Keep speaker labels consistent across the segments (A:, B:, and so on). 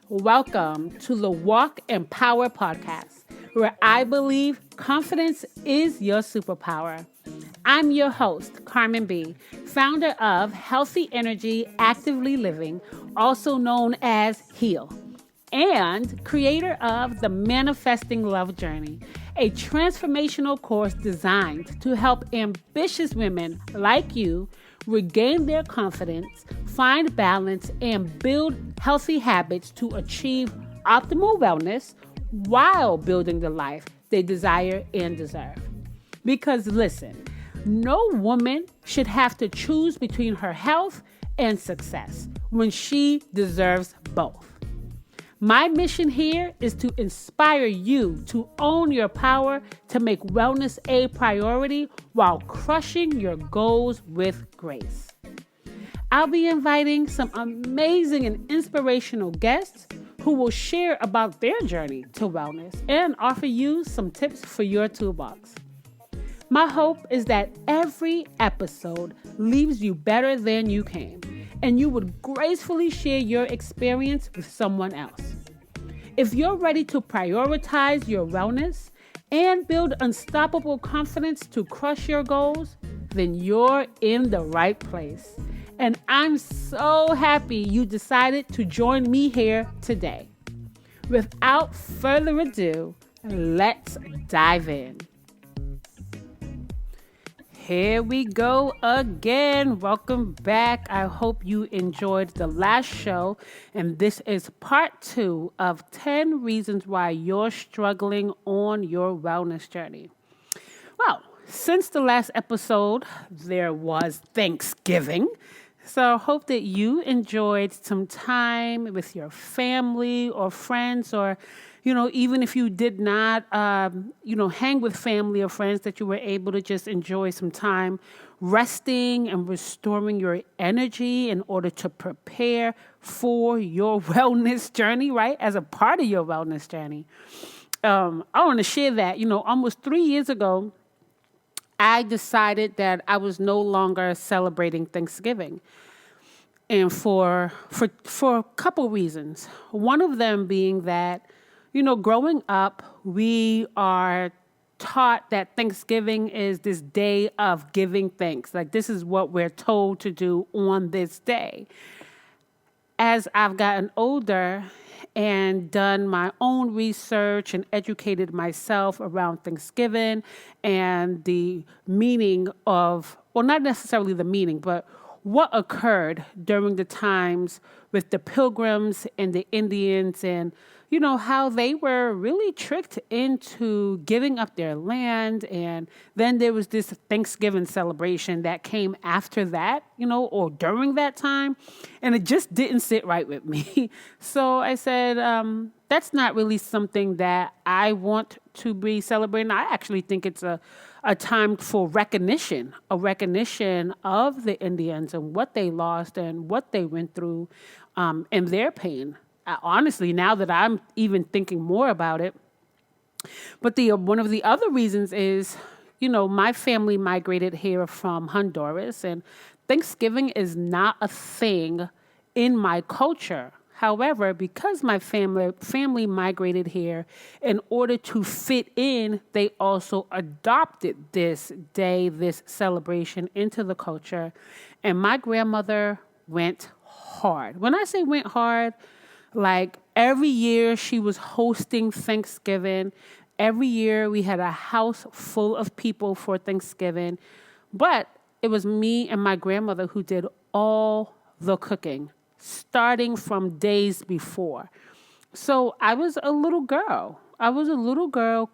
A: Welcome to the Walk and Power podcast, where I believe confidence is your superpower. I'm your host, Carmen B., founder of Healthy Energy Actively Living, also known as HEAL, and creator of the Manifesting Love Journey, a transformational course designed to help ambitious women like you regain their confidence, find balance, and build healthy habits to achieve optimal wellness while building the life they desire and deserve. Because listen, no woman should have to choose between her health and success when she deserves both. My mission here is to inspire you to own your power to make wellness a priority while crushing your goals with grace. I'll be inviting some amazing and inspirational guests who will share about their journey to wellness and offer you some tips for your toolbox. My hope is that every episode leaves you better than you came, and you would gracefully share your experience with someone else. If you're ready to prioritize your wellness and build unstoppable confidence to crush your goals, then you're in the right place. And I'm so happy you decided to join me here today. Without further ado, let's dive in. Here we go again. Welcome back. I hope you enjoyed the last show. And this is part 2 of 10 reasons why you're struggling on your wellness journey. Well, since the last episode, there was Thanksgiving. So I hope that you enjoyed some time with your family or friends, or even if you did not, hang with family or friends, that you were able to just enjoy some time resting and restoring your energy in order to prepare for your wellness journey, right? As a part of your wellness journey. I want to share that, almost 3 years ago, I decided that I was no longer celebrating Thanksgiving. And for a couple reasons. One of them being that, growing up, we are taught that Thanksgiving is this day of giving thanks. Like, this is what we're told to do on this day. As I've gotten older and done my own research and educated myself around Thanksgiving and the meaning of, well, not necessarily the meaning, but what occurred during the times with the Pilgrims and the Indians, and how they were really tricked into giving up their land. And then there was this Thanksgiving celebration that came after that, or during that time. And it just didn't sit right with me. So I said, that's not really something that I want to be celebrating. I actually think it's a time for recognition, a recognition of the Indians and what they lost and what they went through, and their pain. Honestly, now that I'm even thinking more about it. But one of the other reasons is, my family migrated here from Honduras, and Thanksgiving is not a thing in my culture. However, because my family migrated here, in order to fit in, they also adopted this day, this celebration into the culture. And my grandmother went hard. When I say went hard, like every year she was hosting Thanksgiving. Every year we had a house full of people for Thanksgiving. But it was me and my grandmother who did all the cooking, starting from days before. So I was a little girl.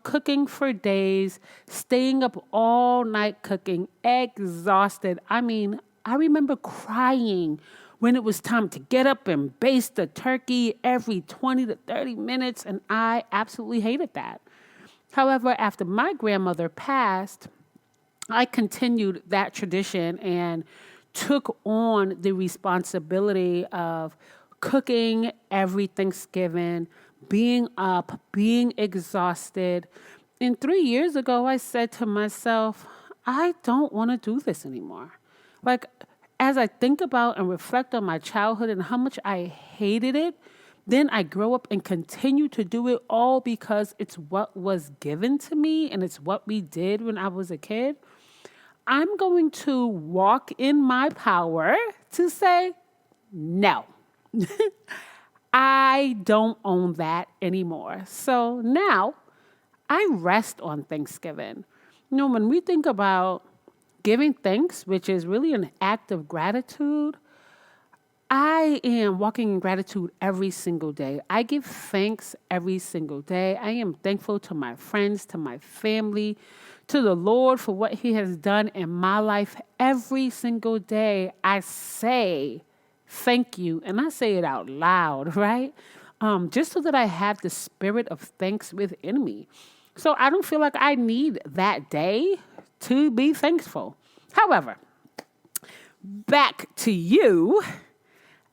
A: Cooking for days, staying up all night cooking, exhausted. I mean, I remember crying when it was time to get up and baste the turkey every 20 to 30 minutes, and I absolutely hated that. However, after my grandmother passed, I continued that tradition and took on the responsibility of cooking every Thanksgiving, being up, being exhausted. And 3 years ago, I said to myself, I don't want to do this anymore. Like, as I think about and reflect on my childhood and how much I hated it, then I grow up and continue to do it all because it's what was given to me and it's what we did when I was a kid, I'm going to walk in my power to say, no, I don't own that anymore. So now I rest on Thanksgiving. When we think about giving thanks, which is really an act of gratitude, I am walking in gratitude every single day. I give thanks every single day. I am thankful to my friends, to my family, to the Lord for what He has done in my life. Every single day, I say thank you, and I say it out loud, right? Just so that I have the spirit of thanks within me. So I don't feel like I need that day to be thankful. However, back to you.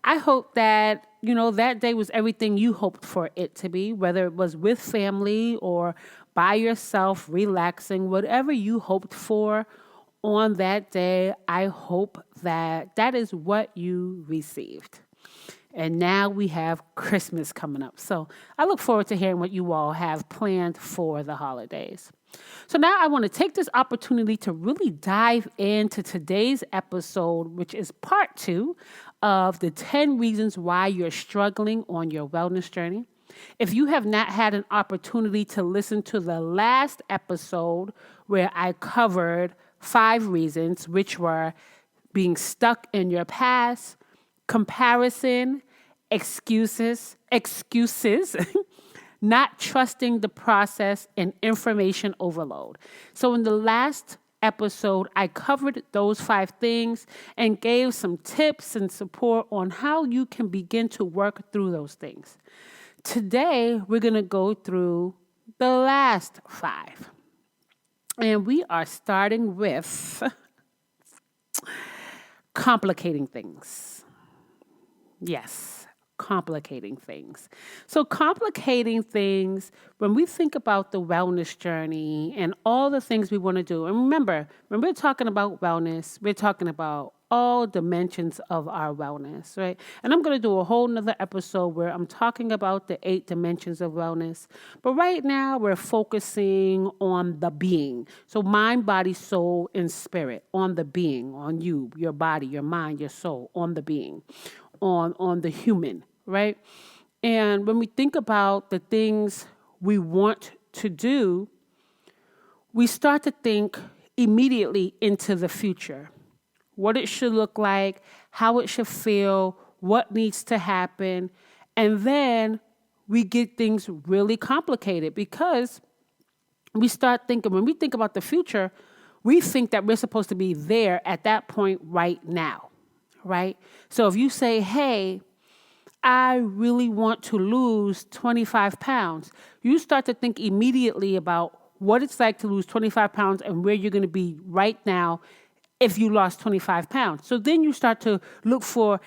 A: I hope that, that day was everything you hoped for it to be, whether it was with family or by yourself, relaxing, whatever you hoped for on that day. I hope that that is what you received. And now we have Christmas coming up. So I look forward to hearing what you all have planned for the holidays. So now I want to take this opportunity to really dive into today's episode, which is part 2 of the 10 reasons why you're struggling on your wellness journey. If you have not had an opportunity to listen to the last episode where I covered 5 reasons, which were being stuck in your past, comparison, excuses, not trusting the process, and information overload. So in the last episode, I covered those 5 things and gave some tips and support on how you can begin to work through those things. Today, we're going to go through the last 5. And we are starting with complicating things. Yes. Complicating things. So complicating things, when we think about the wellness journey and all the things we want to do, and remember, when we're talking about wellness, we're talking about all dimensions of our wellness, right? And I'm going to do a whole nother episode where I'm talking about the 8 dimensions of wellness. But right now we're focusing on the being. So mind, body, soul, and spirit, on the being, on you, your body, your mind, your soul, on the being. On the human, right? And when we think about the things we want to do, we start to think immediately into the future. What it should look like, how it should feel, what needs to happen. And then we get things really complicated because we start thinking, when we think about the future, we think that we're supposed to be there at that point right now. Right? So if you say, hey, I really want to lose 25 pounds, you start to think immediately about what it's like to lose 25 pounds and where you're going to be right now if you lost 25 pounds. So then you start to look for,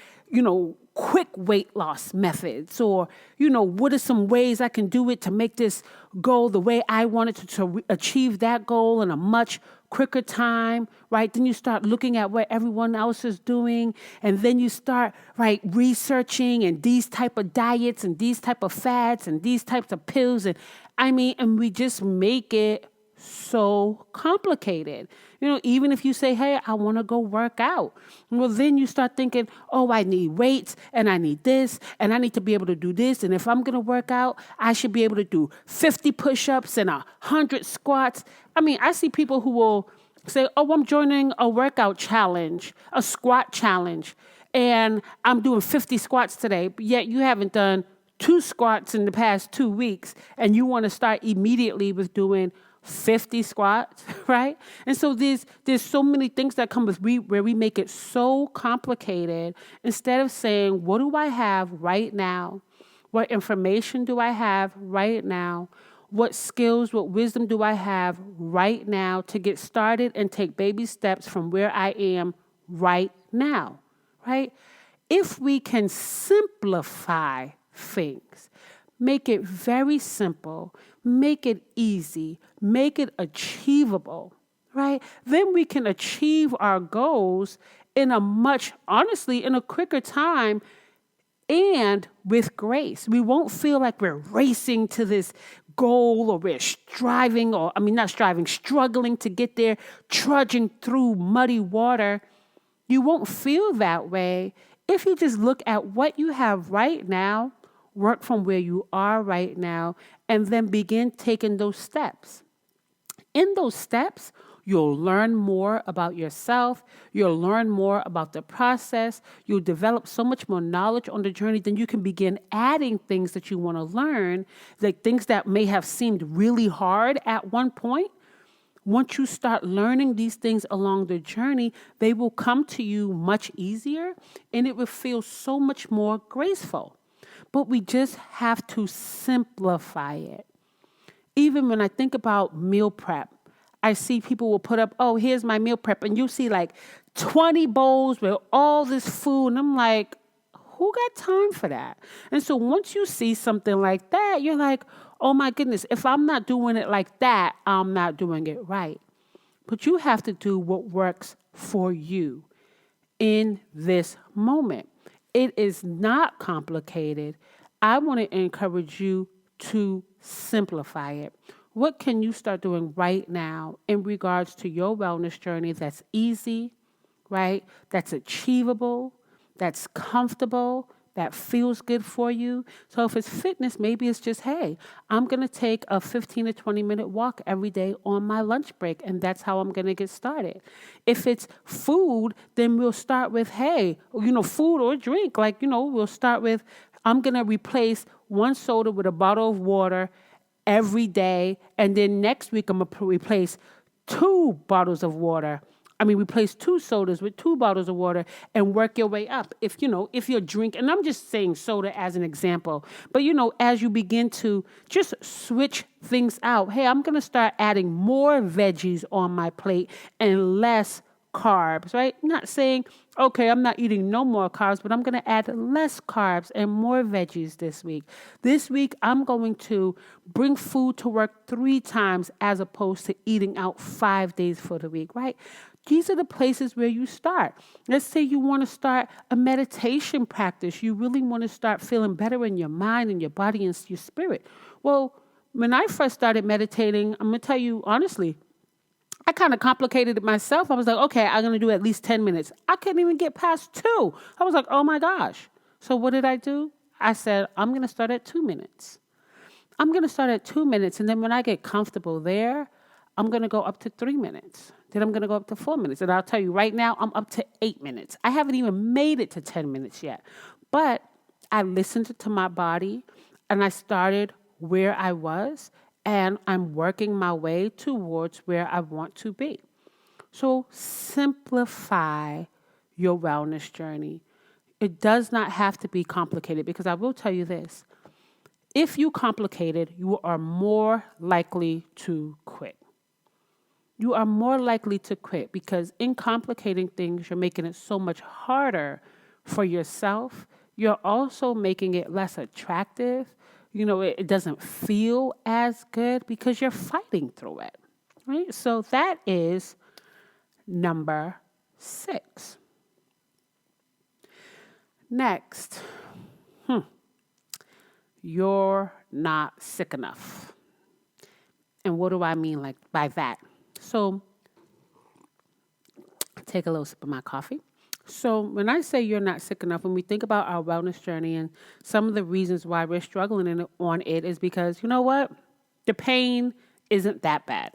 A: quick weight loss methods or, what are some ways I can do it to make this goal the way I wanted to achieve that goal in a much quicker time, right? Then you start looking at what everyone else is doing, and then you start, right, researching and these type of diets and these type of fads and these types of pills. And we just make it so complicated. Even if you say, hey, I want to go work out. Well, then you start thinking, oh, I need weights and I need this and I need to be able to do this. And if I'm going to work out, I should be able to do 50 push-ups and 100 squats. I see people who will say, oh, I'm joining a workout challenge, a squat challenge, and I'm doing 50 squats today, but yet you haven't done 2 squats in the past 2 weeks, and you want to start immediately with doing 50 squats, right? And so there's so many things that come with where we make it so complicated instead of saying, what do I have right now? What information do I have right now? What skills, what wisdom do I have right now to get started and take baby steps from where I am right now, right? If we can simplify things, make it very simple, make it easy, make it achievable, right? Then we can achieve our goals in a quicker time and with grace. We won't feel like we're racing to this goal or we're striving, or I mean, not striving, struggling to get there, trudging through muddy water. You won't feel that way if you just look at what you have right now, work from where you are right now, and then begin taking those steps. In those steps, you'll learn more about yourself. You'll learn more about the process. You'll develop so much more knowledge on the journey. Then you can begin adding things that you want to learn, like things that may have seemed really hard at one point. Once you start learning these things along the journey, they will come to you much easier and it will feel so much more graceful. But we just have to simplify it. Even when I think about meal prep, I see people will put up, oh, here's my meal prep. And you see like 20 bowls with all this food. And I'm like, who got time for that? And so once you see something like that, you're like, oh my goodness, if I'm not doing it like that, I'm not doing it right. But you have to do what works for you in this moment. It is not complicated. I want to encourage you to simplify it. What can you start doing right now in regards to your wellness journey that's easy, right? That's achievable, that's comfortable, that feels good for you. So if it's fitness, maybe it's just, hey, I'm going to take a 15 to 20-minute walk every day on my lunch break, and that's how I'm going to get started. If it's food, then we'll start with, hey, food or drink. We'll start with, I'm going to replace one soda with a bottle of water every day, and then next week I'm going to replace 2 bottles of water. Replace 2 sodas with 2 bottles of water and work your way up. If you're drinking, and I'm just saying soda as an example, but as you begin to just switch things out, hey, I'm going to start adding more veggies on my plate and less carbs, right? I'm not saying, okay, I'm not eating no more carbs, but I'm going to add less carbs and more veggies this week. This week, I'm going to bring food to work 3 times as opposed to eating out 5 days for the week, right? These are the places where you start. Let's say you want to start a meditation practice. You really want to start feeling better in your mind and your body and your spirit. Well, when I first started meditating, I'm going to tell you honestly, I kind of complicated it myself. I was like, okay, I'm going to do at least 10 minutes. I couldn't even get past 2. I was like, oh my gosh. So what did I do? I said, I'm going to start at 2 minutes. I'm going to start at 2 minutes. And then when I get comfortable there, I'm going to go up to 3 minutes. Then I'm going to go up to 4 minutes. And I'll tell you right now, I'm up to 8 minutes. I haven't even made it to 10 minutes yet. But I listened to my body and I started where I was. And I'm working my way towards where I want to be. So simplify your wellness journey. It does not have to be complicated, because I will tell you this. If you complicate it, you are more likely to quit. You are more likely to quit because in complicating things, you're making it so much harder for yourself. You're also making it less attractive. It doesn't feel as good because you're fighting through it, right? So that is number 6. Next, you're not sick enough. And what do I mean by that? So take a little sip of my coffee. So when I say you're not sick enough, when we think about our wellness journey and some of the reasons why we're struggling on it is because, you know what? The pain isn't that bad.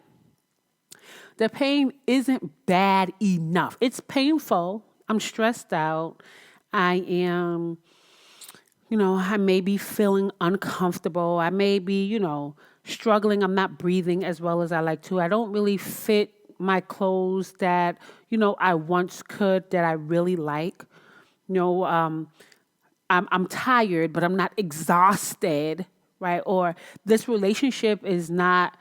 A: The pain isn't bad enough. It's painful. I'm stressed out. I am, I may be feeling uncomfortable. I may be, struggling. I'm not breathing as well as I like to. I don't really fit my clothes that, I once could, that I really like. I'm tired, but I'm not exhausted, right? Or this relationship is not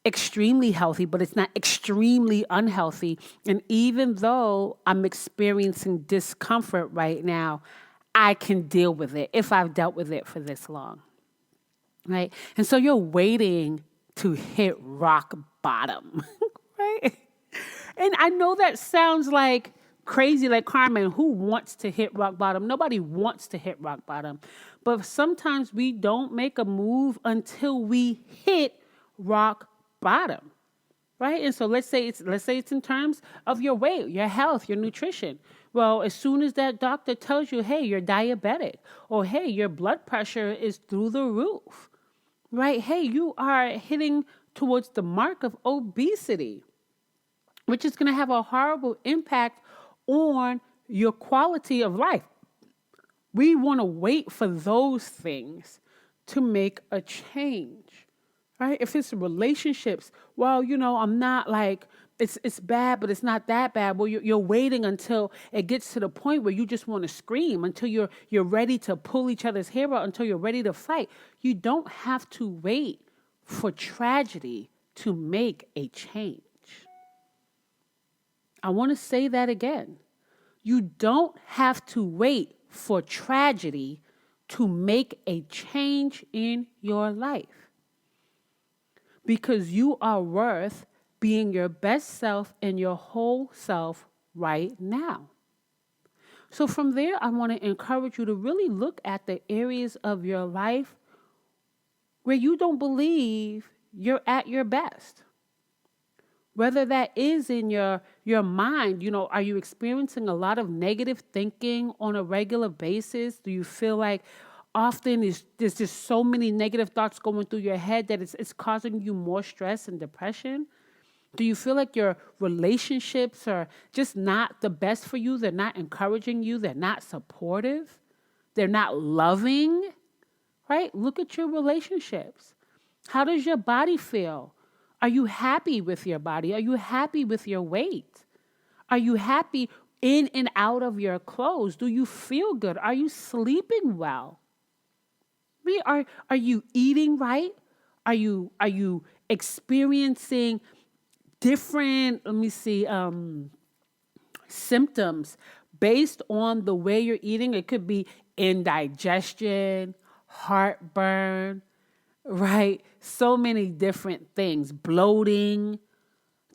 A: extremely healthy, but it's not extremely unhealthy. And even though I'm experiencing discomfort right now, I can deal with it if I've dealt with it for this long, right? And so you're waiting to hit rock bottom, right? And I know that sounds like crazy like Carmen, who wants to hit rock bottom? Nobody wants to hit rock bottom. But sometimes we don't make a move until we hit rock bottom. Right? And so let's say it's in terms of your weight, your health, your nutrition. Well, as soon as that doctor tells you, hey, you're diabetic, or hey, your blood pressure is through the roof, right? Hey, you are hitting towards the mark of obesity, which is going to have a horrible impact on your quality of life. We want to wait for those things to make a change, right? If it's relationships, well, I'm not like, it's bad, but it's not that bad. Well, you're waiting until it gets to the point where you just want to scream, until you're ready to pull each other's hair out, until you're ready to fight. You don't have to wait for tragedy to make a change. I want to say that again. You don't have to wait for tragedy to make a change in your life, because you are worth being your best self and your whole self right now. So from there, I want to encourage you to really look at the areas of your life where you don't believe you're at your best. Whether that is in your mind, are you experiencing a lot of negative thinking on a regular basis? Do you feel like often there's just so many negative thoughts going through your head that it's causing you more stress and depression? Do you feel like your relationships are just not the best for you? They're not encouraging you. They're not supportive. They're not loving, right? Look at your relationships. How does your body feel? Are you happy with your body? Are you happy with your weight? Are you happy in and out of your clothes? Do you feel good? Are you sleeping well? Are you eating right? Are you experiencing different, symptoms based on the way you're eating? It could be indigestion, heartburn, right? So many different things, bloating,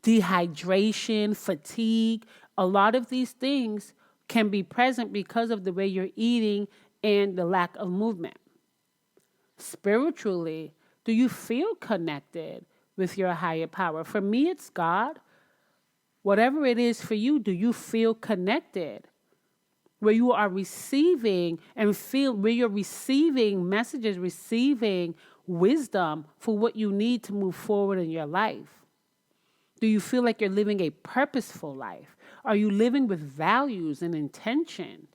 A: dehydration, fatigue. A lot of these things can be present because of the way you're eating and the lack of movement. Spiritually, do you feel connected with your higher power? For me, it's God. Whatever it is for you, do you feel connected? Where you are receiving where you're receiving messages, receiving wisdom for what you need to move forward in your life? Do you feel like you're living a purposeful life? Are you living with values and intention?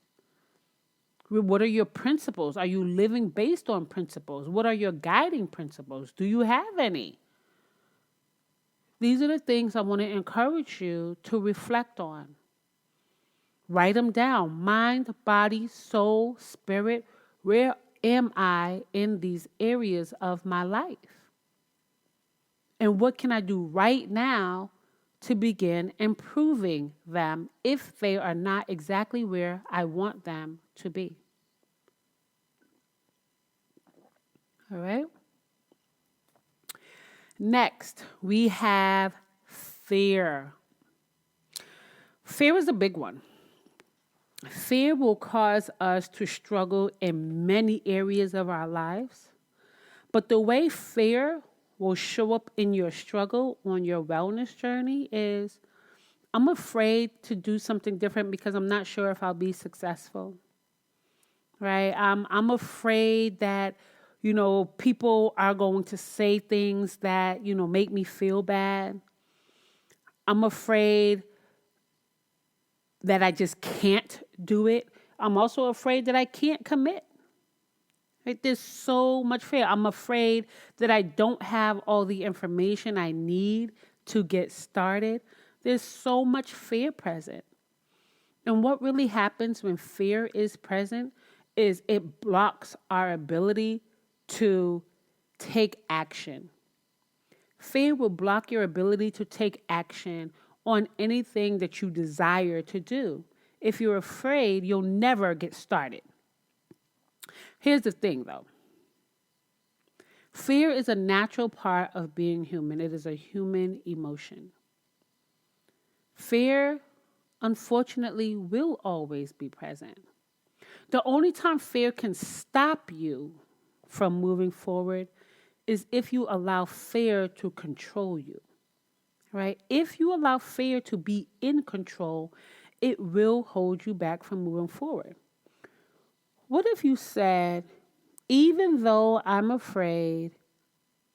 A: What are your principles? Are you living based on principles? What are your guiding principles? Do you have any? These are the things I want to encourage you to reflect on. Write them down. Mind, body, soul, spirit. Where am I in these areas of my life? And what can I do right now to begin improving them if they are not exactly where I want them to be? All right. Next, we have fear. Fear is a big one. Fear will cause us to struggle in many areas of our lives. But the way fear will show up in your struggle on your wellness journey is, I'm afraid to do something different because I'm not sure if I'll be successful. Right? I'm afraid that, people are going to say things that, make me feel bad. I'm afraid that I just can't do it. I'm also afraid that I can't commit. Right? There's so much fear. I'm afraid that I don't have all the information I need to get started. There's so much fear present. And what really happens when fear is present is it blocks our ability to take action. Fear will block your ability to take action on anything that you desire to do. If you're afraid, you'll never get started. Here's the thing, though. Fear is a natural part of being human. It is a human emotion. Fear unfortunately, will always be present. The only time fear can stop you from moving forward is if you allow fear to control you, right? If you allow fear to be in control, it will hold you back from moving forward. What if you said, even though I'm afraid,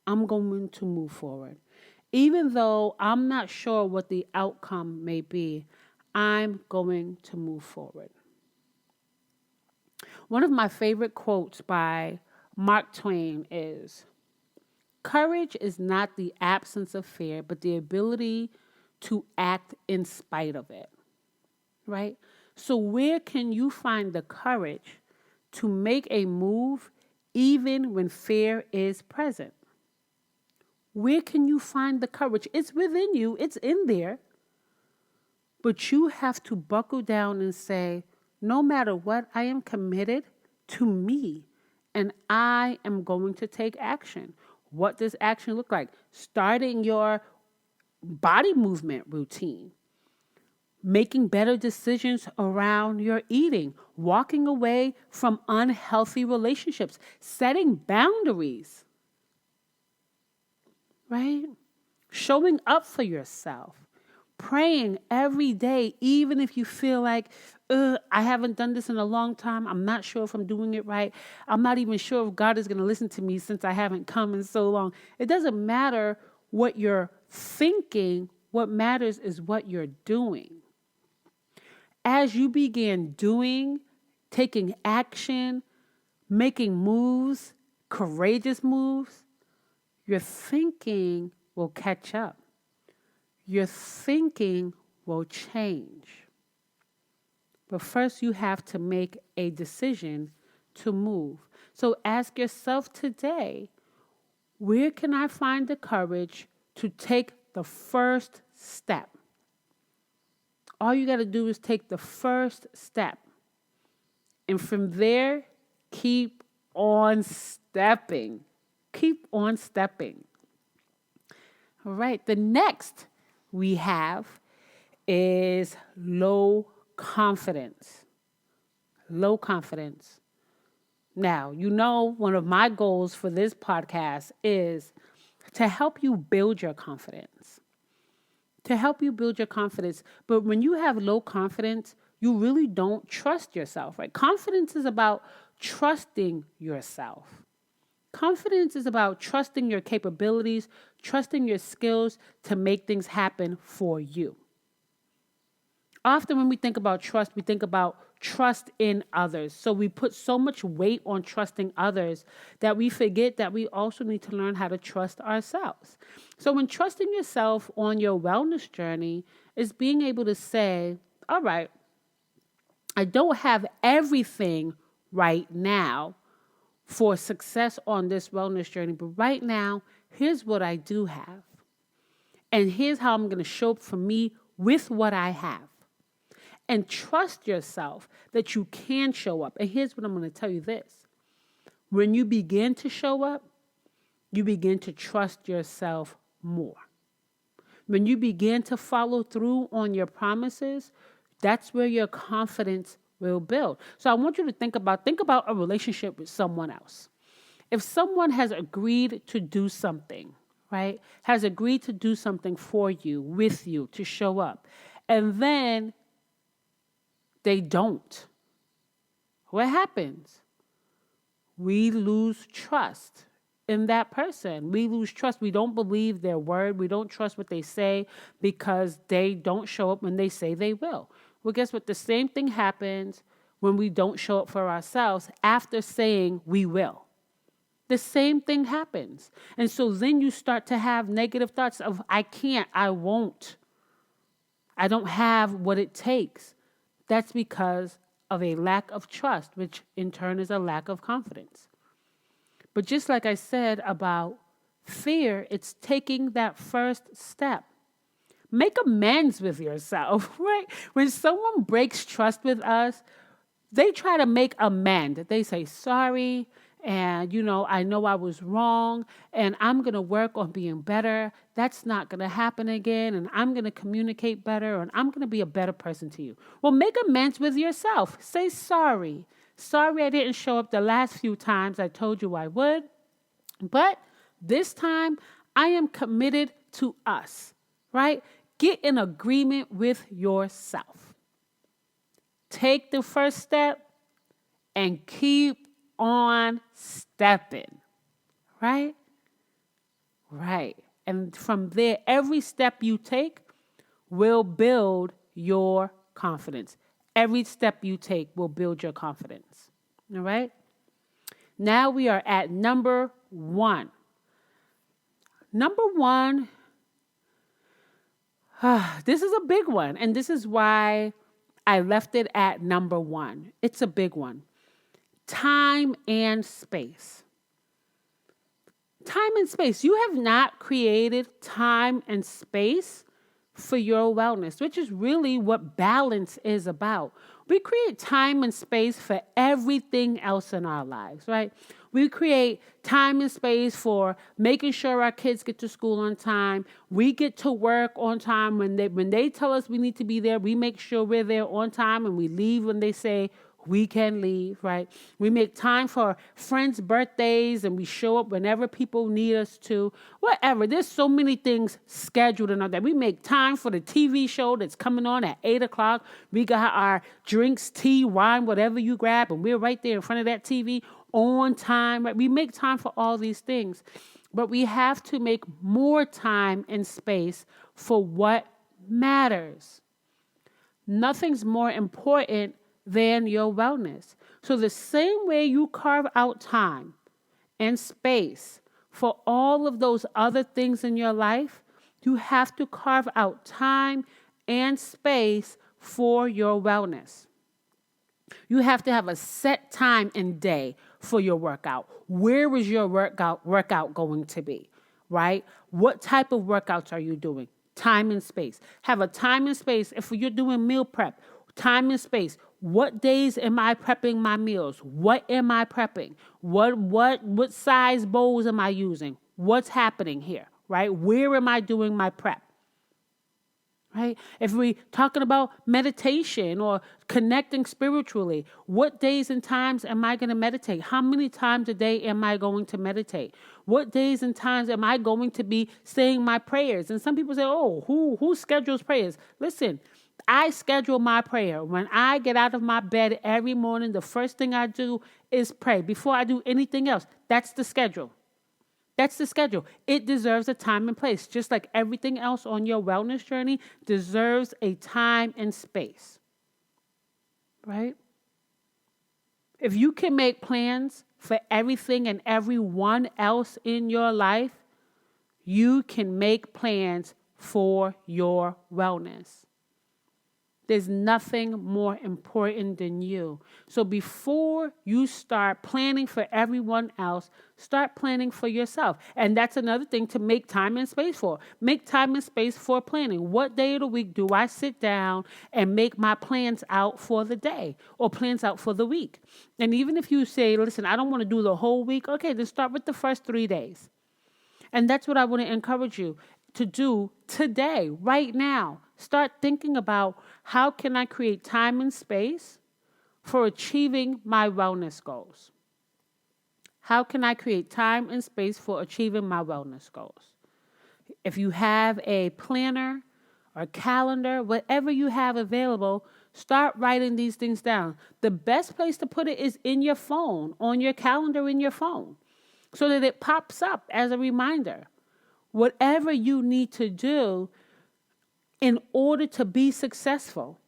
A: I'm going to move forward? Even though I'm not sure what the outcome may be, I'm going to move forward. One of my favorite quotes by Mark Twain is, courage is not the absence of fear, but the ability to act in spite of it, right? So where can you find the courage to make a move even when fear is present? Where can you find the courage? It's within you, it's in there. But you have to buckle down and say, no matter what, I am committed to me and I am going to take action. What does action look like? Starting your body movement routine, making better decisions around your eating, walking away from unhealthy relationships, setting boundaries, right? Showing up for yourself, praying every day, even if you feel like, I haven't done this in a long time. I'm not sure if I'm doing it right. I'm not even sure if God is going to listen to me since I haven't come in so long. It doesn't matter what you're thinking. What matters is what you're doing. As you begin doing, taking action, making moves, courageous moves, your thinking will catch up. Your thinking will change. But first, you have to make a decision to move. So ask yourself today, where can I find the courage to take the first step? All you got to do is take the first step. And from there, keep on stepping. Keep on stepping. All right, the next we have is low confidence. Low confidence. Now, you know, one of my goals for this podcast is to help you build your confidence. To help you build your confidence. But when you have low confidence, you really don't trust yourself, right? Confidence is about trusting yourself. Confidence is about trusting your capabilities, trusting your skills to make things happen for you. Often when we think about trust, we think about trust in others. So we put so much weight on trusting others that we forget that we also need to learn how to trust ourselves. So when trusting yourself on your wellness journey is being able to say, all right, I don't have everything right now for success on this wellness journey, but right now, here's what I do have. And here's how I'm going to show up for me with what I have. And trust yourself that you can show up. And here's what I'm going to tell you this. When you begin to show up, you begin to trust yourself more. When you begin to follow through on your promises, that's where your confidence will build. So I want you to think about a relationship with someone else. If someone has agreed to do something, right, has agreed to do something for you, with you, to show up, and then they don't, what happens? We lose trust in that person. We lose trust. We don't believe their word. We don't trust what they say because they don't show up when they say they will. Well, guess what? The same thing happens when we don't show up for ourselves after saying we will. The same thing happens. And so then you start to have negative thoughts of, I can't, I won't. I don't have what it takes. That's because of a lack of trust, which in turn is a lack of confidence. But just like I said about fear, it's taking that first step. Make amends with yourself, right? When someone breaks trust with us, they try to make amends. They say sorry, And, I know I was wrong and I'm going to work on being better. That's not going to happen again. And I'm going to communicate better and I'm going to be a better person to you. Well, make amends with yourself. Say sorry. Sorry I didn't show up the last few times I told you I would. But this time I am committed to us, right? Get in agreement with yourself. Take the first step and keep on stepping, right? Right. And from there, every step you take will build your confidence. Every step you take will build your confidence. All right? Now we are at number 1. Number 1, this is a big one. And this is why I left it at number 1. It's a big one. Time and space. Time and space. You have not created time and space for your wellness, which is really what balance is about. We create time and space for everything else in our lives, right? We create time and space for making sure our kids get to school on time. We get to work on time. When they tell us we need to be there, we make sure we're there on time and we leave when they say we can leave, right? We make time for friends' birthdays and we show up whenever people need us to. Whatever. There's so many things scheduled in our day. We make time for the TV show that's coming on at 8 o'clock. We got our drinks, tea, wine, whatever you grab, and we're right there in front of that TV on time, right? We make time for all these things. But we have to make more time and space for what matters. Nothing's more important than your wellness. So the same way you carve out time and space for all of those other things in your life, you have to carve out time and space for your wellness. You have to have a set time and day for your workout. Where is your workout going to be, right? What type of workouts are you doing? Time and space. Have a time and space. If you're doing meal prep, time and space. What days am I prepping my meals? What am I prepping? What size bowls am I using? What's happening here, right? Where am I doing my prep? Right? If we're talking about meditation or connecting spiritually, what days and times am I going to meditate? How many times a day am I going to meditate? What days and times am I going to be saying my prayers? And some people say, oh, who schedules prayers? Listen, I schedule my prayer. When I get out of my bed every morning, the first thing I do is pray before I do anything else. That's the schedule. That's the schedule. It deserves a time and place, just like everything else on your wellness journey deserves a time and space, right? If you can make plans for everything and everyone else in your life, you can make plans for your wellness. There's nothing more important than you. So before you start planning for everyone else, start planning for yourself. And that's another thing to make time and space for. Make time and space for planning. What day of the week do I sit down and make my plans out for the day or plans out for the week? And even if you say, listen, I don't want to do the whole week, okay, then start with the first 3 days. And that's what I want to encourage you to do today, right now. Start thinking about how can I create time and space for achieving my wellness goals? How can I create time and space for achieving my wellness goals? If you have a planner or calendar, whatever you have available, start writing these things down. The best place to put it is in your phone, on your calendar in your phone, so that it pops up as a reminder. Whatever you need to do in order to be successful,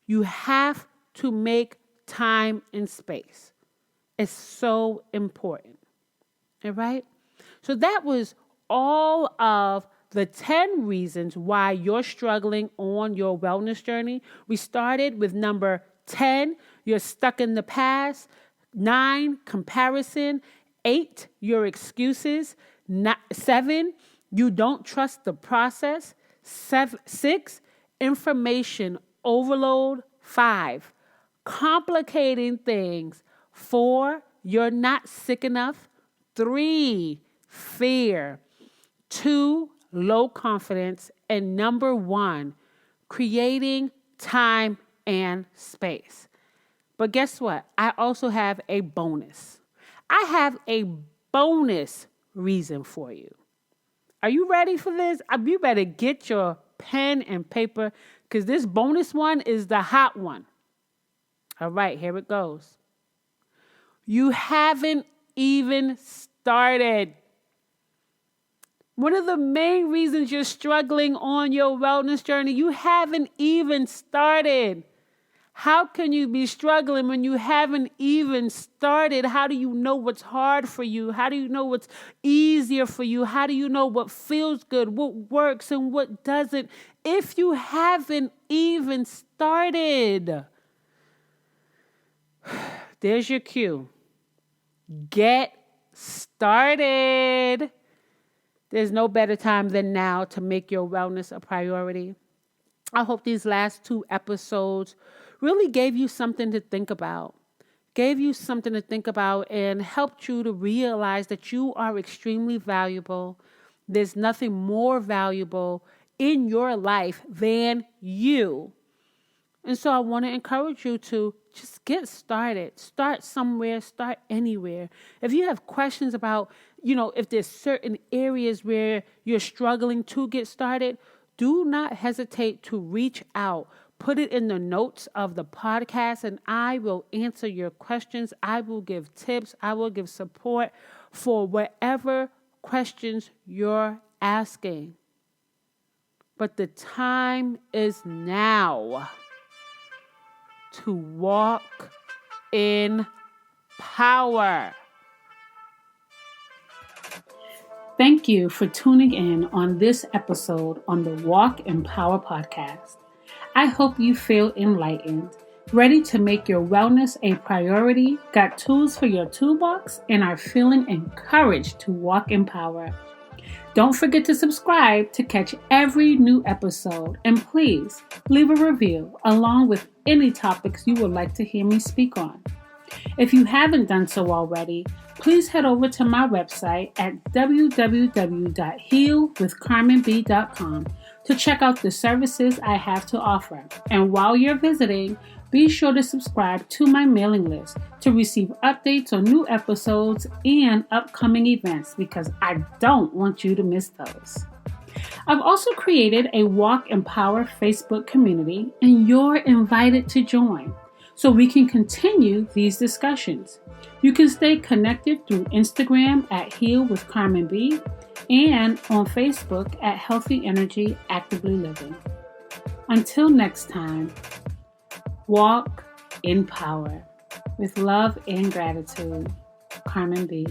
A: you have to make time and space. It's so important. All right? So that was all of the 10 reasons why you're struggling on your wellness journey. We started with number 10, you're stuck in the past. 9, comparison. 8, your excuses. 7, you don't trust the process. 6, information overload. 5, complicating things. 4, you're not sick enough. 3, fear. 2, low confidence. And number 1, creating time and space. But guess what? I also have a bonus. I have a bonus reason for you. Are you ready for this? You better get your pen and paper because this bonus one is the hot one. All right, here it goes. You haven't even started. One of the main reasons you're struggling on your wellness journey, you haven't even started. How can you be struggling when you haven't even started? How do you know what's hard for you? How do you know what's easier for you? How do you know what feels good, what works, and what doesn't if you haven't even started? There's your cue. Get started. There's no better time than now to make your wellness a priority. I hope these last 2 episodes really gave you something to think about. And helped you to realize that you are extremely valuable. There's nothing more valuable in your life than you. And so I want to encourage you to just get started. Start somewhere, start anywhere. If you have questions about, if there's certain areas where you're struggling to get started, do not hesitate to reach out. Put it in the notes of the podcast and I will answer your questions. I will give tips. I will give support for whatever questions you're asking. But the time is now to walk in power. Thank you for tuning in on this episode on the Walk in Power podcast. I hope you feel enlightened, ready to make your wellness a priority, got tools for your toolbox, and are feeling encouraged to walk in power. Don't forget to subscribe to catch every new episode, and please leave a review along with any topics you would like to hear me speak on. If you haven't done so already, please head over to my website at www.healwithcarmenb.com to check out the services I have to offer. And while you're visiting, be sure to subscribe to my mailing list to receive updates on new episodes and upcoming events because I don't want you to miss those. I've also created a Walk in Power Facebook community and you're invited to join so we can continue these discussions. You can stay connected through Instagram at Heal with Carmen B and on Facebook at Healthy Energy Actively Living. Until next time, walk in power with love and gratitude. Carmen B.